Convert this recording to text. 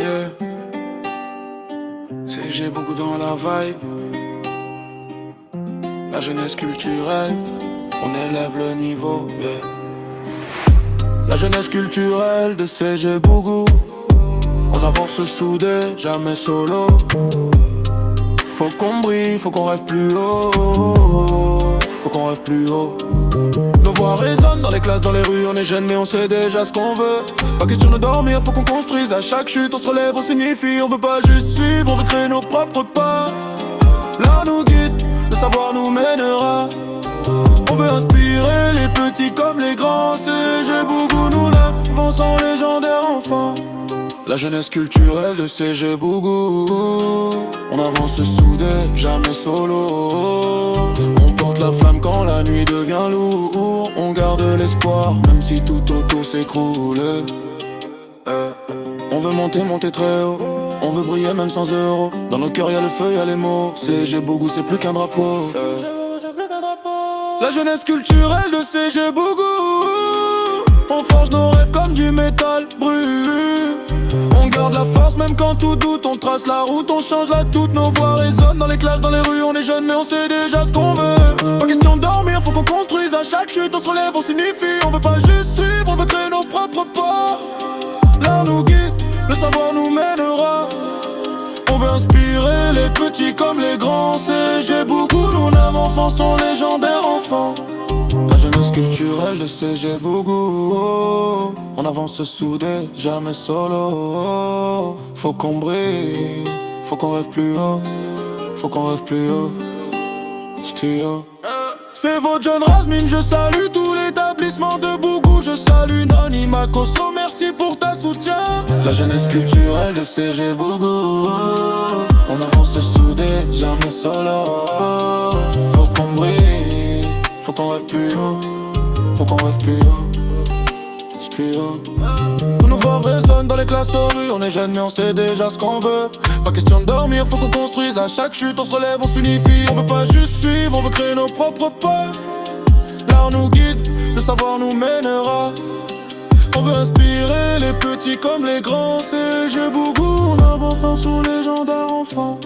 yeah. C'est j'ai beaucoup dans la vibe. La jeunesse culturelle, on élève le niveau, yeah. La jeunesse culturelle de CG Bougou. On avance soudé, jamais solo. Faut qu'on brille, faut qu'on rêve plus haut. Faut qu'on rêve plus haut. Nos voix résonnent dans les classes, dans les rues. On est jeunes mais on sait déjà ce qu'on veut. Pas question de dormir, faut qu'on construise. À chaque chute on se relève, on signifie. On veut pas juste suivre, on veut créer nos propres pas. L'art nous guide, le savoir nous mènera. On veut inspirer les petits comme les grands. CG Bougou, nous l'avançons légendaire enfant. La jeunesse culturelle de CG Bougou. On avance soudé, jamais solo. On porte la flamme quand la nuit devient lourd. On garde l'espoir, même si tout autour s'écroule. On veut monter, monter très haut. On veut briller même sans euros. Dans nos cœurs y'a le feu, y'a les mots. CG Bougou c'est plus qu'un drapeau. La jeunesse culturelle de CG Bougou. On forge nos rêves comme du métal brûlé. On garde la force même quand tout doute. On trace la route, on change la toute. Nos voix résonnent dans les classes, dans les rues. On est jeunes mais on sait déjà ce qu'on veut. Pas question de dormir, faut qu'on construise. À chaque chute on se relève, on signifie. On veut pas juste suivre, on veut créer nos propres pas. L'art nous guide, le savoir nous mènera. On veut inspirer les petits comme les grands. CG Bougou, nous avançons légendaire enfant. La jeunesse culturelle de CG Bougou. On avance soudé, jamais solo. Faut qu'on brille, faut qu'on rêve plus haut. Faut qu'on rêve plus haut. Studio. C'est votre jeune Razmine, je salue tout l'établissement de Bougou. Je salue Noni Makoso, merci pour ta soutien. La jeunesse culturelle de CG Bougou. On avance soudé, jamais solo. Faut qu'on brille, faut qu'on rêve plus haut. Faut qu'on rêve plus haut. Plus haut. Tous nos voix résonnent dans les classes de rue. On est jeunes mais on sait déjà ce qu'on veut. Pas question de dormir, faut qu'on construise. À chaque chute on se relève, on s'unifie. On veut pas juste suivre, on veut créer nos propres pas. L'art nous guide, le savoir nous mènera. On veut inspirer les petits comme les grands. CG Bougou, on avance sous légendaire enfant.